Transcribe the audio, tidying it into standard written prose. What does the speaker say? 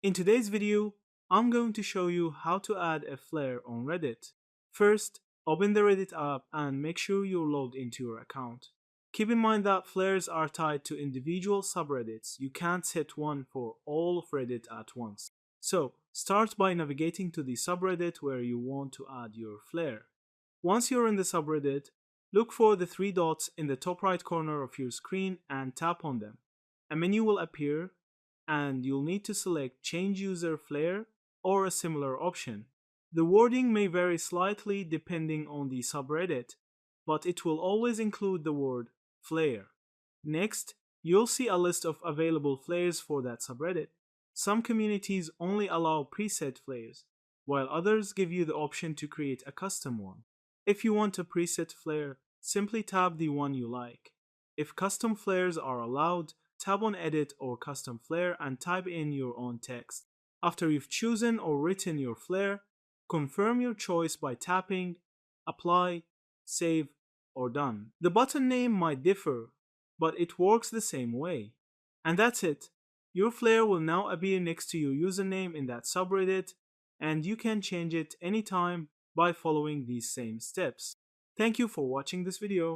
In today's video, I'm going to show you how to add a flare on Reddit. First, open the Reddit app and make sure you're logged into your account. Keep in mind that flares are tied to individual subreddits. You can't set one for all of Reddit at once. So, start by navigating to the subreddit where you want to add your flare. Once you're in the subreddit, look for the three dots in the top right corner of your screen and tap on them. A menu will appear and you'll need to select Change User Flare or a similar option. The wording may vary slightly depending on the subreddit, but it will always include the word Flair. Next, you'll see a list of available flares for that subreddit. Some communities only allow preset flares, while others give you the option to create a custom one. If you want a preset flare, simply tap the one you like. If custom flares are allowed, tap on Edit or Custom Flare and type in your own text. After you've chosen or written your flare, confirm your choice by tapping Apply, Save, or Done. The button name might differ, but it works the same way. And that's it. Your flare will now appear next to your username in that subreddit, and you can change it anytime by following these same steps. Thank you for watching this video.